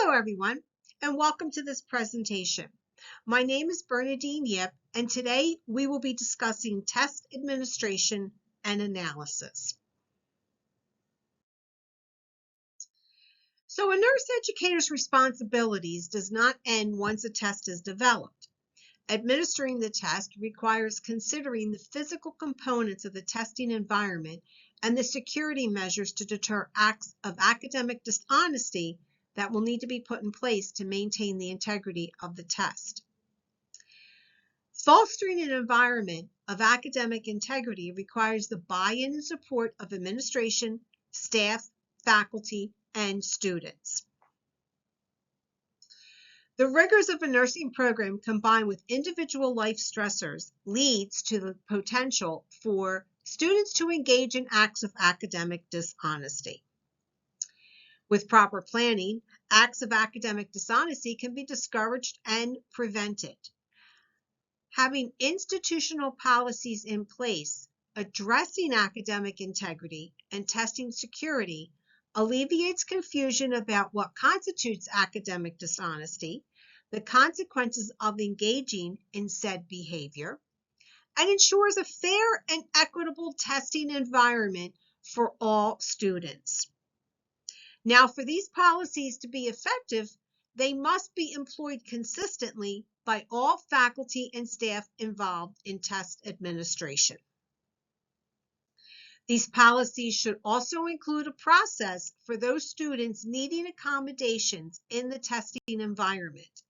Hello, everyone, and welcome to this presentation. My name is Bernadine Yip, and today we will be discussing test administration and analysis. So a nurse educator's responsibilities does not end once a test is developed. Administering the test requires considering the physical components of the testing environment and the security measures to deter acts of academic dishonesty that will need to be put in place to maintain the integrity of the test. Fostering an environment of academic integrity requires the buy-in and support of administration, staff, faculty, and students. The rigors of a nursing program combined with individual life stressors leads to the potential for students to engage in acts of academic dishonesty. With proper planning, acts of academic dishonesty can be discouraged and prevented. Having institutional policies in place addressing academic integrity and testing security alleviates confusion about what constitutes academic dishonesty, the consequences of engaging in said behavior, and ensures a fair and equitable testing environment for all students. Now, for these policies to be effective, they must be employed consistently by all faculty and staff involved in test administration. These policies should also include a process for those students needing accommodations in the testing environment,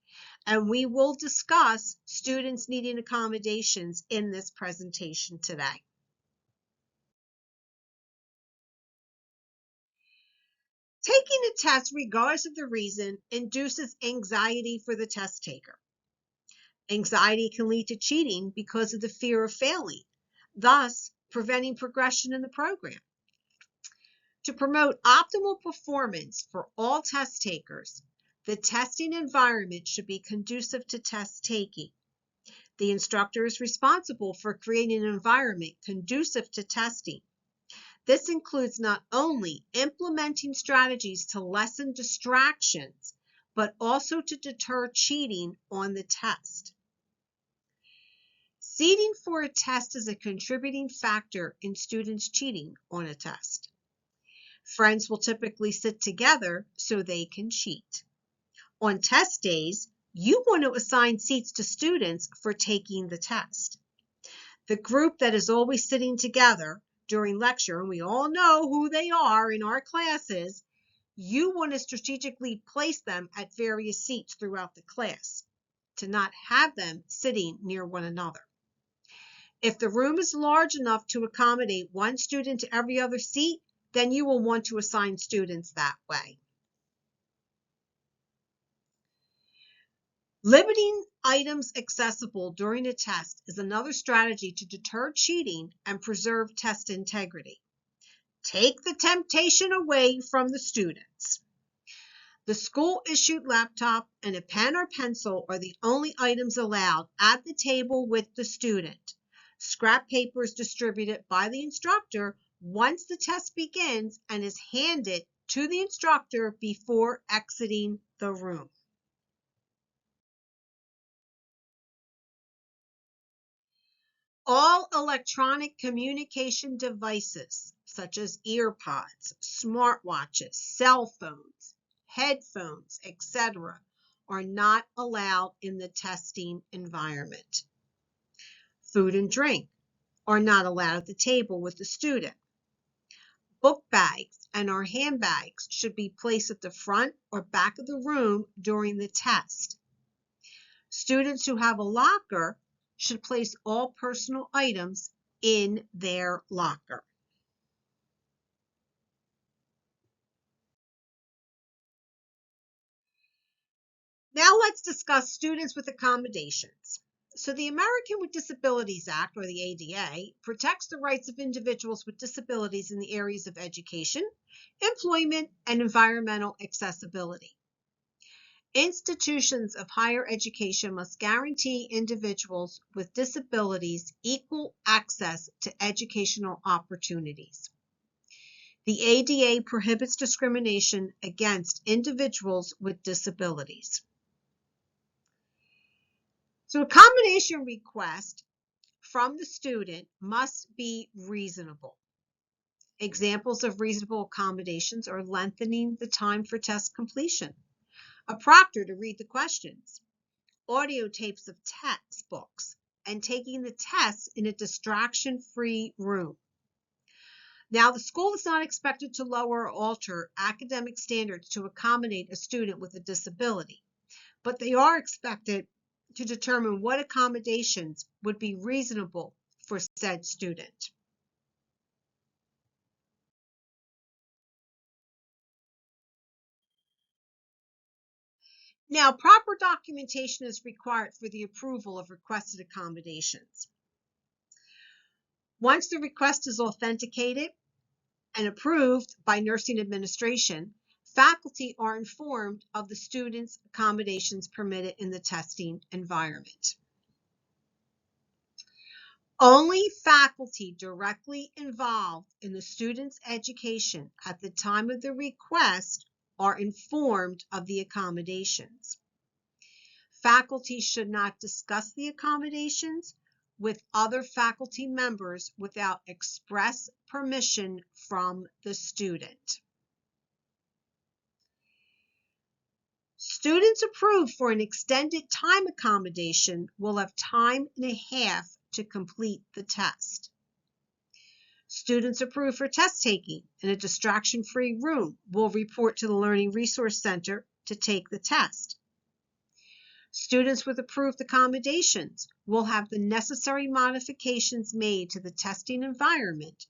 and we will discuss students needing accommodations in this presentation today. Taking a test, regardless of the reason, induces anxiety for the test taker. Anxiety can lead to cheating because of the fear of failing, thus preventing progression in the program. To promote optimal performance for all test takers, the testing environment should be conducive to test taking. The instructor is responsible for creating an environment conducive to testing. This includes not only implementing strategies to lessen distractions, but also to deter cheating on the test. Seating for a test is a contributing factor in students cheating on a test. Friends will typically sit together so they can cheat. On test days, you want to assign seats to students for taking the test. The group that is always sitting together during lecture, and we all know who they are in our classes, you want to strategically place them at various seats throughout the class to not have them sitting near one another. If the room is large enough to accommodate one student to every other seat, then you will want to assign students that way. Limiting items accessible during a test is another strategy to deter cheating and preserve test integrity. Take the temptation away from the students. The school-issued laptop and a pen or pencil are the only items allowed at the table with the student. Scrap paper is distributed by the instructor once the test begins and is handed to the instructor before exiting the room. All electronic communication devices, such as earpods, smartwatches, cell phones, headphones, etc., are not allowed in the testing environment. Food and drink are not allowed at the table with the student. Book bags and/or handbags should be placed at the front or back of the room during the test. Students who have a locker should place all personal items in their locker. Now let's discuss students with accommodations. So the American with Disabilities Act, or the ADA, protects the rights of individuals with disabilities in the areas of education, employment, and environmental accessibility. Institutions of higher education must guarantee individuals with disabilities equal access to educational opportunities. The ADA prohibits discrimination against individuals with disabilities. So accommodation request from the student must be reasonable. Examples of reasonable accommodations are lengthening the time for test completion, a proctor to read the questions, audio tapes of textbooks, and taking the tests in a distraction-free room. Now, the school is not expected to lower or alter academic standards to accommodate a student with a disability, but they are expected to determine what accommodations would be reasonable for said student. Now, proper documentation is required for the approval of requested accommodations. Once the request is authenticated and approved by nursing administration, faculty are informed of the student's accommodations permitted in the testing environment. Only faculty directly involved in the student's education at the time of the request are informed of the accommodations. Faculty should not discuss the accommodations with other faculty members without express permission from the student. Students approved for an extended time accommodation will have time and a half to complete the test. Students approved for test taking in a distraction-free room will report to the Learning Resource Center to take the test. Students with approved accommodations will have the necessary modifications made to the testing environment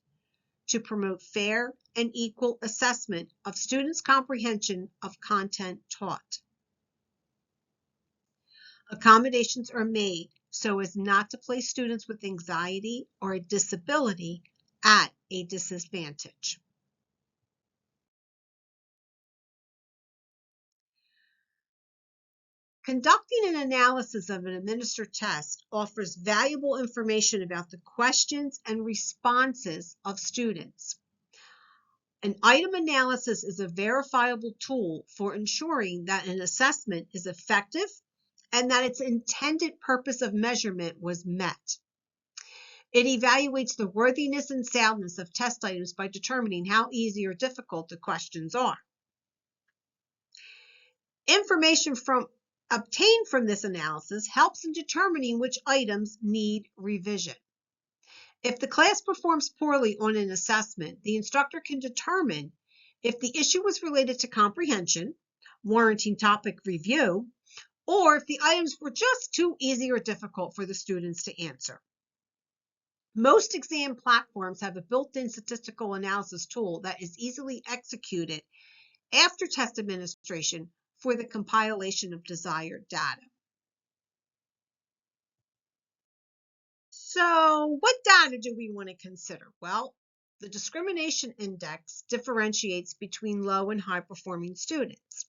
to promote fair and equal assessment of students' comprehension of content taught. Accommodations are made so as not to place students with anxiety or a disability at a disadvantage. Conducting an analysis of an administered test offers valuable information about the questions and responses of students. An item analysis is a verifiable tool for ensuring that an assessment is effective and that its intended purpose of measurement was met. It evaluates the worthiness and soundness of test items by determining how easy or difficult the questions are. Information obtained from this analysis helps in determining which items need revision. If the class performs poorly on an assessment, the instructor can determine if the issue was related to comprehension, warranting topic review, or if the items were just too easy or difficult for the students to answer. Most exam platforms have a built-in statistical analysis tool that is easily executed after test administration for the compilation of desired data. So, what data do we want to consider? Well, the discrimination index differentiates between low and high performing students.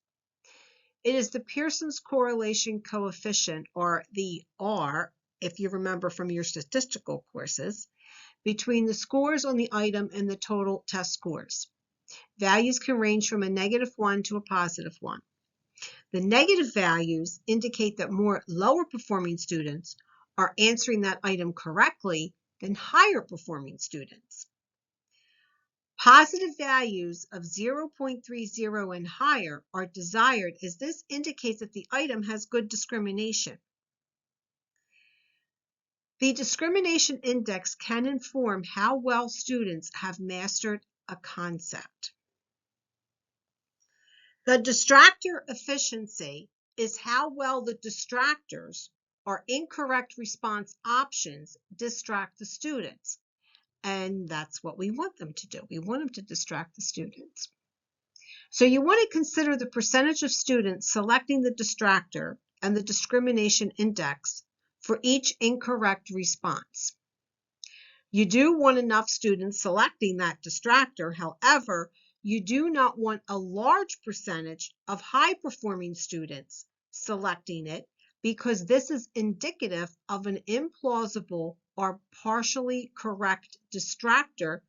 It is the Pearson's correlation coefficient, or the R, if you remember from your statistical courses, between the scores on the item and the total test scores. Values can range from a -1 to a +1. The negative values indicate that more lower performing students are answering that item correctly than higher performing students. Positive values of 0.30 and higher are desired, as this indicates that the item has good discrimination. The discrimination index can inform how well students have mastered a concept. The distractor efficiency is how well the distractors or incorrect response options distract the students. And that's what we want them to do. We want them to distract the students. So you want to consider the percentage of students selecting the distractor and the discrimination index for each incorrect response. You do want enough students selecting that distractor. However, you do not want a large percentage of high-performing students selecting it, because this is indicative of an implausible or partially correct distractor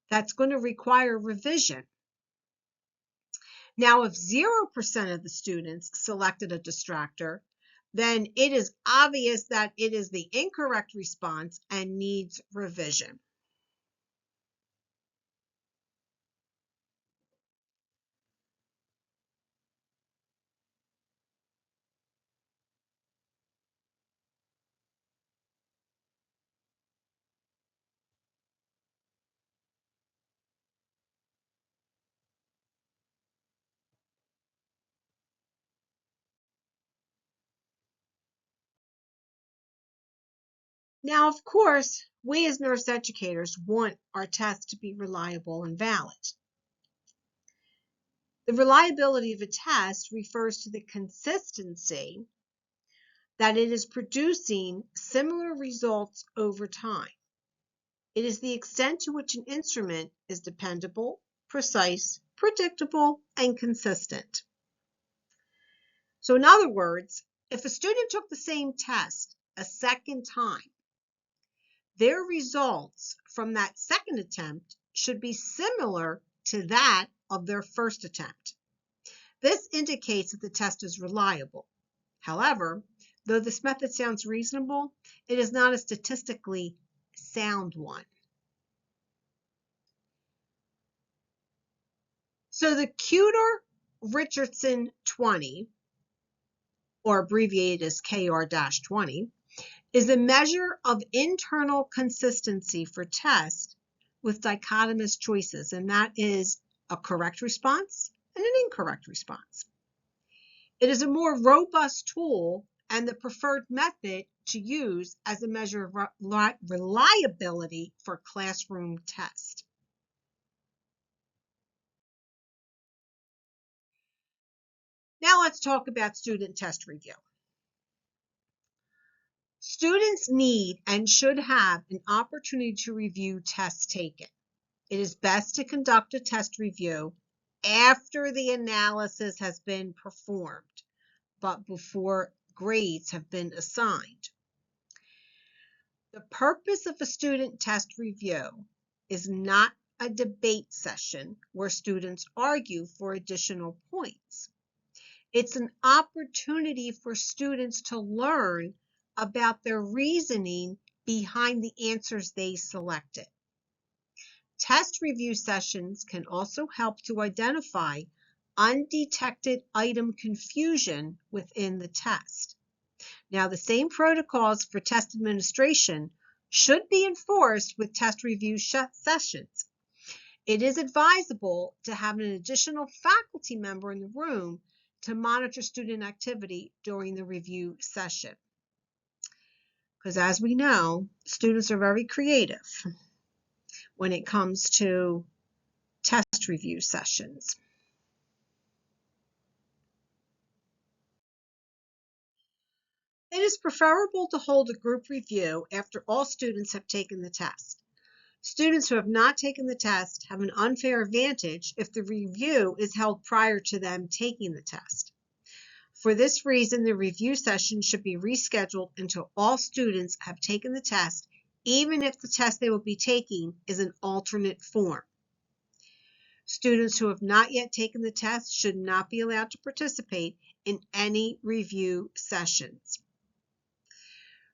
that's going to require revision. Now, if 0% of the students selected a distractor, then it is obvious that it is the incorrect response and needs revision. Now, of course, we as nurse educators want our tests to be reliable and valid. The reliability of a test refers to the consistency that it is producing similar results over time. It is the extent to which an instrument is dependable, precise, predictable, and consistent. So in other words, if a student took the same test a second time, their results from that second attempt should be similar to that of their first attempt. This indicates that the test is reliable. However, though this method sounds reasonable, it is not a statistically sound one. So the Kueter-Richardson 20, or abbreviated as KR-20, is a measure of internal consistency for tests with dichotomous choices, and that is a correct response and an incorrect response. It is a more robust tool and the preferred method to use as a measure of reliability for classroom tests. Now let's talk about student test review. Students need and should have an opportunity to review tests taken. It is best to conduct a test review after the analysis has been performed, but before grades have been assigned. The purpose of a student test review is not a debate session where students argue for additional points. It's an opportunity for students to learn about their reasoning behind the answers they selected. Test review sessions can also help to identify undetected item confusion within the test. Now, the same protocols for test administration should be enforced with test review sessions. It is advisable to have an additional faculty member in the room to monitor student activity during the review session. Because as we know, students are very creative when it comes to test review sessions. It is preferable to hold a group review after all students have taken the test. Students who have not taken the test have an unfair advantage if the review is held prior to them taking the test. For this reason, the review session should be rescheduled until all students have taken the test, even if the test they will be taking is an alternate form. Students who have not yet taken the test should not be allowed to participate in any review sessions.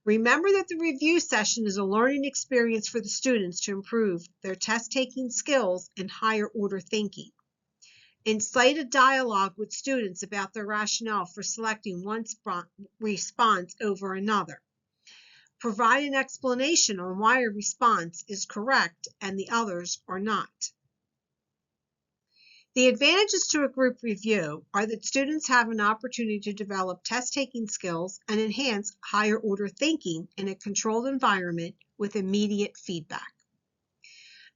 Remember that the review session is a learning experience for the students to improve their test-taking skills and higher order thinking. Incite a dialogue with students about their rationale for selecting one response over another. Provide an explanation on why a response is correct and the others are not. The advantages to a group review are that students have an opportunity to develop test-taking skills and enhance higher order thinking in a controlled environment with immediate feedback.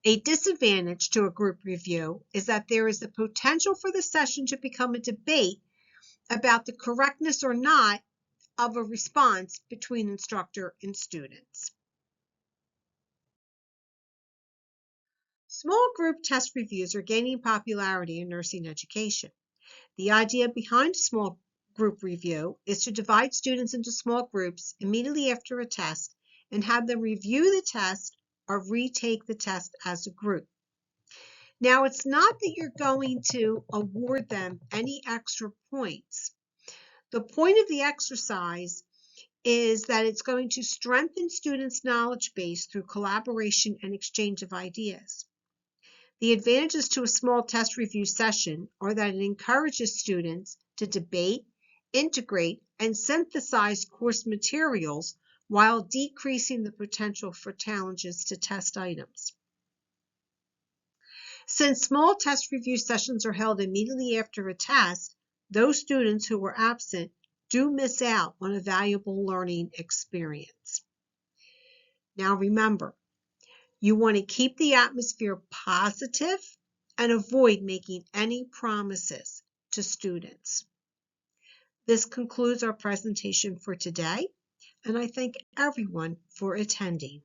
A disadvantage to a group review is that there is the potential for the session to become a debate about the correctness or not of a response between instructor and students. Small group test reviews are gaining popularity in nursing education. The idea behind a small group review is to divide students into small groups immediately after a test and have them review the test or retake the test as a group. Now, it's not that you're going to award them any extra points. The point of the exercise is that it's going to strengthen students' knowledge base through collaboration and exchange of ideas. The advantages to a small test review session are that it encourages students to debate, integrate, and synthesize course materials while decreasing the potential for challenges to test items. Since small test review sessions are held immediately after a test, those students who were absent do miss out on a valuable learning experience. Now remember, you want to keep the atmosphere positive and avoid making any promises to students. This concludes our presentation for today, and I thank everyone for attending.